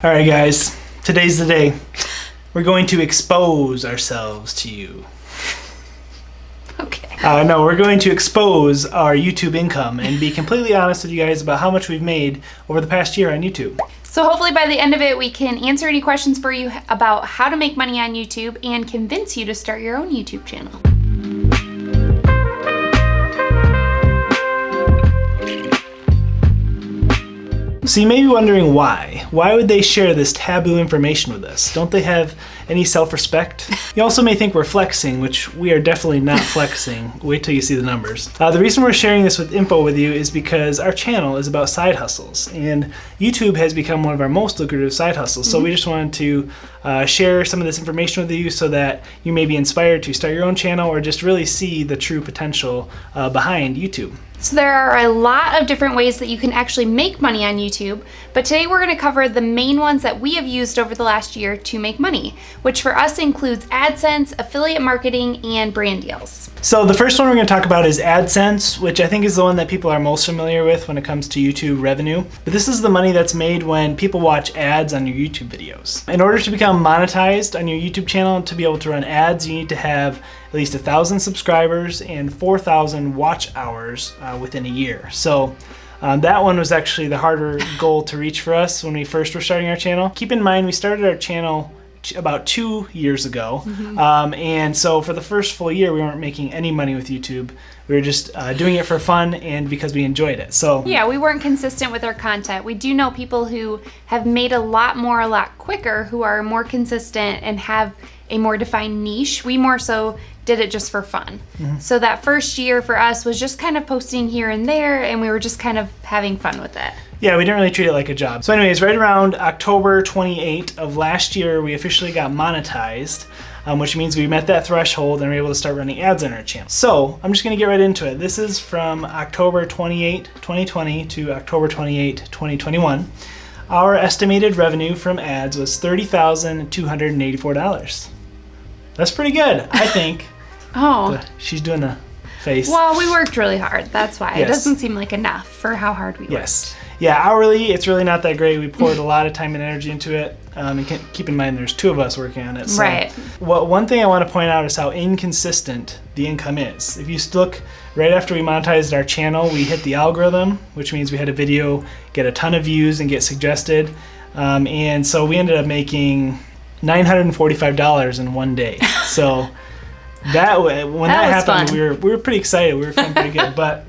All right, guys, today's the day. We're going to expose ourselves to you. Okay. No, we're going to expose our YouTube income and be completely honest with you guys about how much we've made over the past year on YouTube. So hopefully by the end of it, we can answer any questions for you about how to make money on YouTube and convince you to start your own YouTube channel. So you may be wondering why. Why would they share this taboo information with us? Don't they have any self-respect? You also may think we're flexing, which we are definitely not flexing. Wait till you see the numbers. The reason we're sharing this info with you is because our channel is about side hustles, and YouTube has become one of our most lucrative side hustles. So we just wanted to share some of this information with you so that you may be inspired to start your own channel or just really see the true potential behind YouTube. So there are a lot of different ways that you can actually make money on YouTube, but today we're going to cover the main ones that we have used over the last year to make money, which for us includes Adsense, affiliate marketing, and brand deals. So the first one we're going to talk about is Adsense, which I think is the one that people are most familiar with when it comes to YouTube revenue. But this is the money that's made when people watch ads on your YouTube videos. In order to become monetized on your YouTube channel, to be able to run ads, you need to have at least 1,000 subscribers and 4,000 watch hours within a year. So that one was actually the harder goal to reach for us when we first were starting our channel. Keep in mind, we started our channel about 2 years ago. And so for the first full year, we weren't making any money with YouTube. We were just doing it for fun and because we enjoyed it. So yeah, we weren't consistent with our content. We do know people who have made a lot more, a lot quicker, who are more consistent and have a more defined niche. We more so did it just for fun. So that first year for us was just kind of posting here and there, and we were just kind of having fun with it. Yeah, we didn't really treat it like a job. So anyways, right around October 28 of last year, we officially got monetized, which means we met that threshold and were able to start running ads on our channel. So I'm just gonna get right into it. This is from October 28, 2020 to October 28, 2021. Our estimated revenue from ads was $30,284. That's pretty good, I think. Oh. She's doing a face. Well, we worked really hard. That's why. Yes. It doesn't seem like enough for how hard we worked. Yes. Yeah, hourly, it's really not that great. We poured a lot of time and energy into it. And keep in mind, there's 2 of us working on it. So right. One thing I want to point out is how inconsistent the income is. If you look right after we monetized our channel, we hit the algorithm, which means we had a video get a ton of views and get suggested. And so we ended up making $945 in one day. So when that happened, we were pretty excited. We were feeling pretty good. But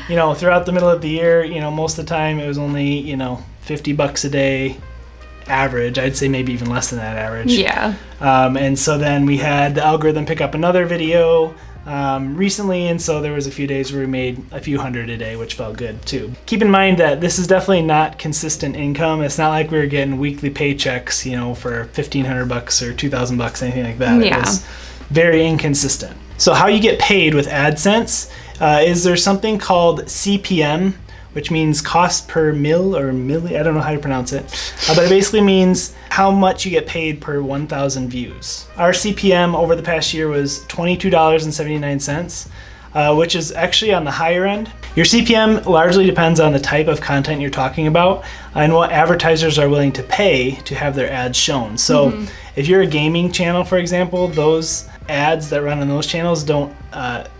you know, throughout the middle of the year, you know, most of the time it was only, you know, $50 a day average. I'd say maybe even less than that average. Yeah. And so then we had the algorithm pick up another video recently, and so there was a few days where we made a few hundred a day, which felt good too. Keep in mind that this is definitely not consistent income. It's not like we were getting weekly paychecks, you know, for $1,500 or $2,000, anything like that. Yeah. It was very inconsistent. So how you get paid with Adsense is there's something called CPM, which means cost per mil or milli, I don't know how to pronounce it, but it basically means how much you get paid per 1,000 views. Our CPM over the past year was $22.79, which is actually on the higher end. Your CPM largely depends on the type of content you're talking about and what advertisers are willing to pay to have their ads shown. So if you're a gaming channel, for example, those ads that run on those channels don't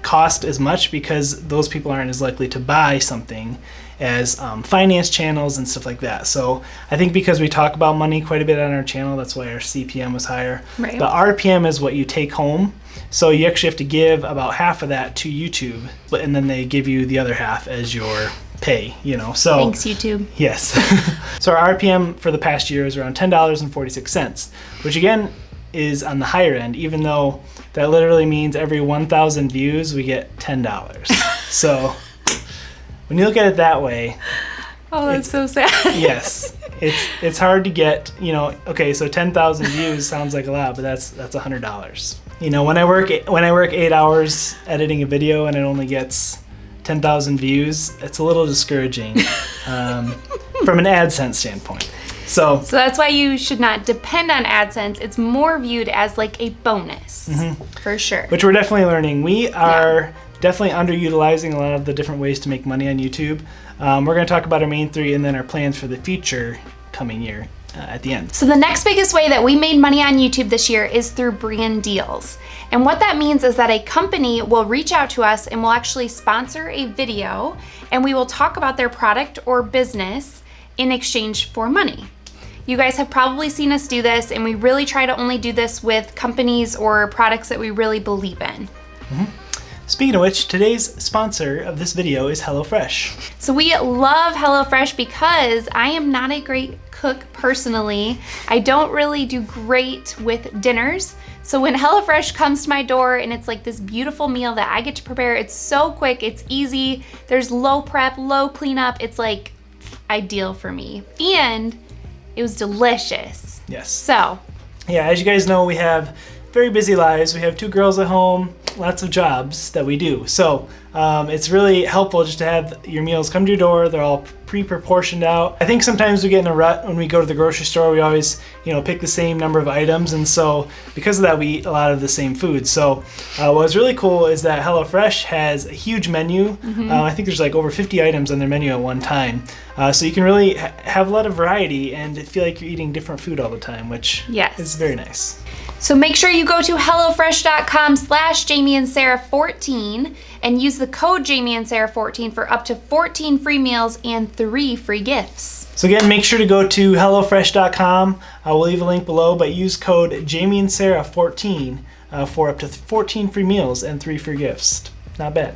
cost as much because those people aren't as likely to buy something as finance channels and stuff like that. So I think because we talk about money quite a bit on our channel, that's why our CPM was higher. Right. The RPM is what you take home. So you actually have to give about half of that to YouTube, and then they give you the other half as your pay, you know. So thanks, YouTube. Yes. So our RPM for the past year is around $10.46, which again is on the higher end, even though that literally means every 1,000 views we get $10. So when you look at it that way, oh, that's so sad. Yes, it's hard to get, you know. Okay, so 10,000 views sounds like a lot, but that's $100. You know, when I work 8 hours editing a video and it only gets 10,000 views, it's a little discouraging from an AdSense standpoint. So that's why you should not depend on AdSense. It's more viewed as like a bonus, for sure. Which we're definitely learning. We are definitely underutilizing a lot of the different ways to make money on YouTube. We're going to talk about our main 3 and then our plans for the future coming year. at the end. So the next biggest way that we made money on YouTube this year is through brand deals. And what that means is that a company will reach out to us and will actually sponsor a video, and we will talk about their product or business in exchange for money. You guys have probably seen us do this, and we really try to only do this with companies or products that we really believe in. Speaking of which, today's sponsor of this video is HelloFresh. So we love HelloFresh because I am not a great cook personally. I don't really do great with dinners. So when HelloFresh comes to my door and it's like this beautiful meal that I get to prepare, it's so quick, it's easy, there's low prep, low cleanup, it's like ideal for me. And it was delicious. Yes. So. Yeah, as you guys know, we have very busy lives. We have 2 girls at home, lots of jobs that we do. So it's really helpful just to have your meals come to your door. They're all pre-proportioned out. I think sometimes we get in a rut when we go to the grocery store. We always, pick the same number of items. And so because of that, we eat a lot of the same food. So what's really cool is that HelloFresh has a huge menu. I think there's like over 50 items on their menu at one time. So you can really have a lot of variety and feel like you're eating different food all the time, which is very nice. So make sure you go to HelloFresh.com/JamieandSarah14 and use the code JamieandSarah14 for up to 14 free meals and 3 free gifts. So again, make sure to go to HelloFresh.com. We'll leave a link below, but use code JamieandSarah14 for up to 14 free meals and 3 free gifts. Not bad.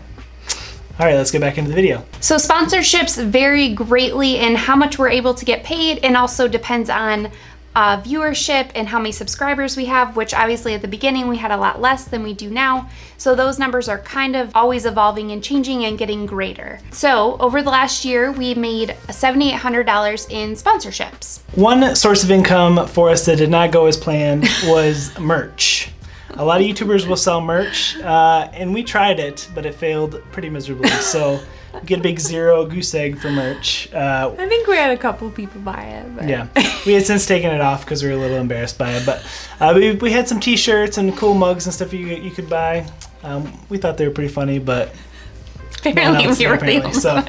All right, let's get back into the video. So sponsorships vary greatly in how much we're able to get paid, and also depends on viewership and how many subscribers we have, which obviously at the beginning we had a lot less than we do now. So those numbers are kind of always evolving and changing and getting greater. So over the last year, we made $7,800 in sponsorships. One source of income for us that did not go as planned was merch. A lot of YouTubers will sell merch, and we tried it, but it failed pretty miserably. So we get a big zero goose egg for merch. I think we had a couple people buy it. But. Yeah, we had since taken it off because we were a little embarrassed by it. But we had some T-shirts and cool mugs and stuff you could buy. We thought they were pretty funny, but apparently we were the only one. So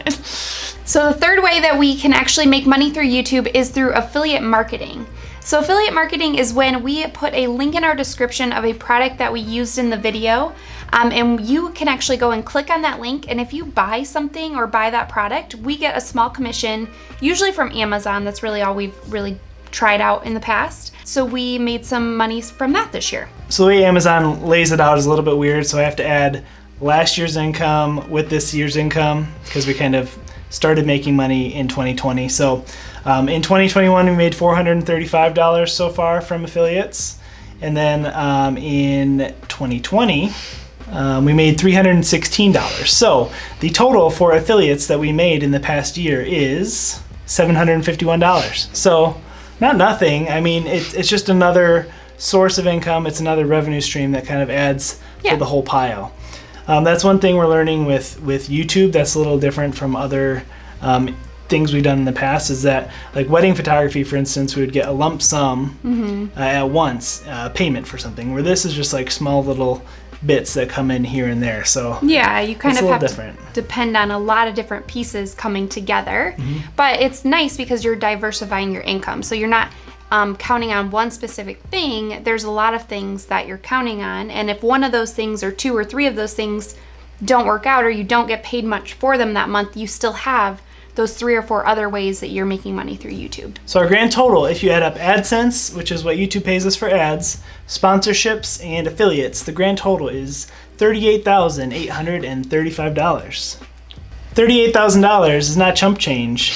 the third way that we can actually make money through YouTube is through affiliate marketing. So affiliate marketing is when we put a link in our description of a product that we used in the video, and you can actually go and click on that link, and if you buy something or buy that product, we get a small commission, usually from Amazon. That's really all we've really tried out in the past. So we made some money from that this year. So the way Amazon lays it out is a little bit weird, so I have to add last year's income with this year's income because we kind of started making money in 2020. So in 2021, we made $435 so far from affiliates. And then in 2020, we made $316. So the total for affiliates that we made in the past year is $751. So not nothing. I mean, it's just another source of income. It's another revenue stream that kind of adds to the whole pile. That's one thing we're learning with YouTube that's a little different from other things we've done in the past, is that like wedding photography, for instance, we would get a lump sum at once payment for something, where this is just like small little bits that come in here and there. So yeah, you kind of have different. To depend on a lot of different pieces coming together, but it's nice because you're diversifying your income. So you're not counting on one specific thing. There's a lot of things that you're counting on, and if one of those things or 2 or 3 of those things don't work out or you don't get paid much for them that month, you still have those 3 or 4 other ways that you're making money through YouTube. So our grand total, if you add up Adsense, which is what YouTube pays us for ads, sponsorships, and affiliates, the grand total is $38,835. $38,000 is not chump change,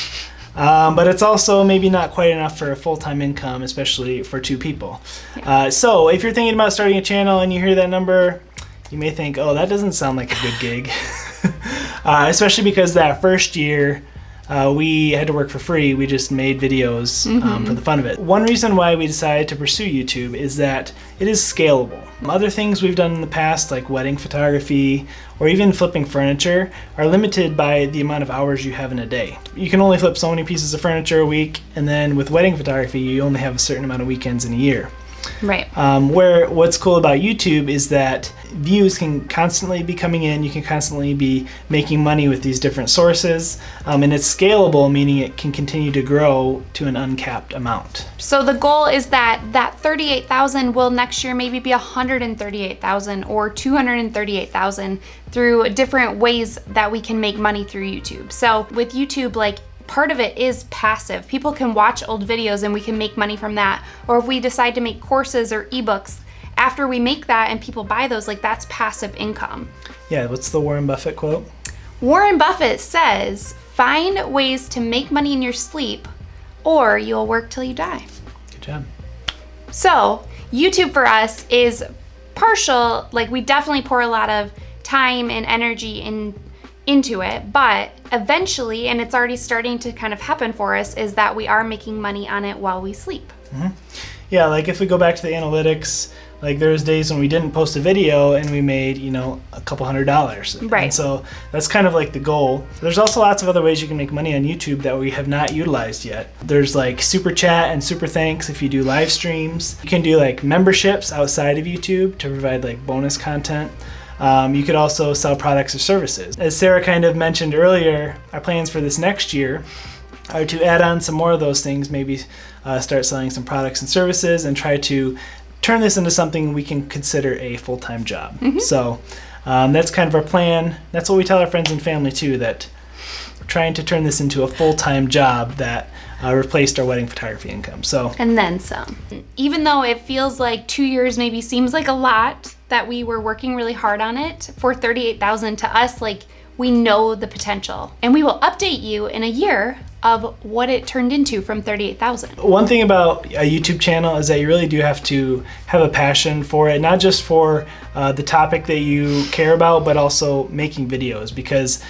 but it's also maybe not quite enough for a full-time income, especially for 2 people. So if you're thinking about starting a channel and you hear that number, you may think, oh, that doesn't sound like a good gig. Especially because that first year, we had to work for free. We just made videos for the fun of it. One reason why we decided to pursue YouTube is that it is scalable. Other things we've done in the past, like wedding photography or even flipping furniture, are limited by the amount of hours you have in a day. You can only flip so many pieces of furniture a week, and then with wedding photography, you only have a certain amount of weekends in a year. Right. Where what's cool about YouTube is that views can constantly be coming in. You can constantly be making money with these different sources. And it's scalable, meaning it can continue to grow to an uncapped amount. So the goal is that 38,000 will next year maybe be 138,000 or 238,000 through different ways that we can make money through YouTube. So with YouTube, like, part of it is passive. People can watch old videos and we can make money from that. Or if we decide to make courses or ebooks, after we make that and people buy those, like, that's passive income. Yeah, what's the Warren Buffett quote? Warren Buffett says, find ways to make money in your sleep or you'll work till you die. Good job. So YouTube for us is partial, like, we definitely pour a lot of time and energy into it, but eventually, and it's already starting to kind of happen for us, is that we are making money on it while we sleep. Mm-hmm. Yeah, like if we go back to the analytics, like there's days when we didn't post a video and we made, a couple $100. Right. And so that's kind of like the goal. There's also lots of other ways you can make money on YouTube that we have not utilized yet. There's like super chat and super thanks if you do live streams. You can do like memberships outside of YouTube to provide like bonus content. You could also sell products or services. As Sarah kind of mentioned earlier, our plans for this next year are to add on some more of those things, maybe start selling some products and services and try to turn this into something we can consider a full-time job. Mm-hmm. So that's kind of our plan. That's what we tell our friends and family too, that we're trying to turn this into a full-time job that replaced our wedding photography income. So, and then some. Even though it feels like 2 years maybe seems like a lot that we were working really hard on it, for 38,000 to us, like, we know the potential. And we will update you in a year of what it turned into from 38,000. One thing about a YouTube channel is that you really do have to have a passion for it, not just for the topic that you care about, but also making videos, because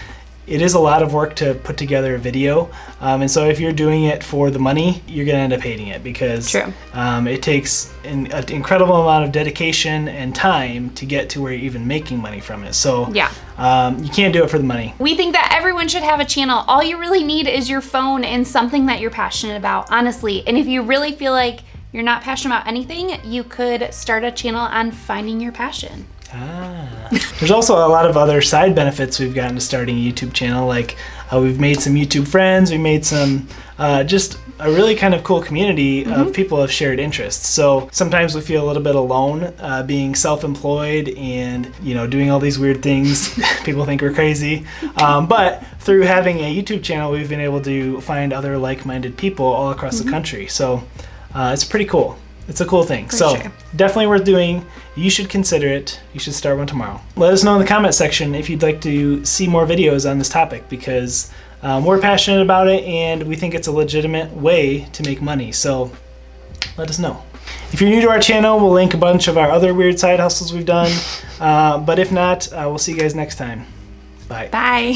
it is a lot of work to put together a video. And so if you're doing it for the money, you're gonna end up hating it, because it takes an incredible amount of dedication and time to get to where you're even making money from it. So you can't do it for the money. We think that everyone should have a channel. All you really need is your phone and something that you're passionate about, honestly. And if you really feel like you're not passionate about anything, you could start a channel on finding your passion. There's also a lot of other side benefits we've gotten to starting a YouTube channel. Like we've made some YouTube friends, we made some just a really kind of cool community of people of shared interests. So sometimes we feel a little bit alone being self-employed and doing all these weird things. People think we're crazy, but through having a YouTube channel, we've been able to find other like-minded people all across the country. So it's pretty cool. It's a cool thing. Definitely worth doing. You should consider it. You should start one tomorrow. Let us know in the comment section if you'd like to see more videos on this topic, because we're passionate about it and we think it's a legitimate way to make money. So let us know. If you're new to our channel, we'll link a bunch of our other weird side hustles we've done. But if not, we'll see you guys next time. Bye. Bye.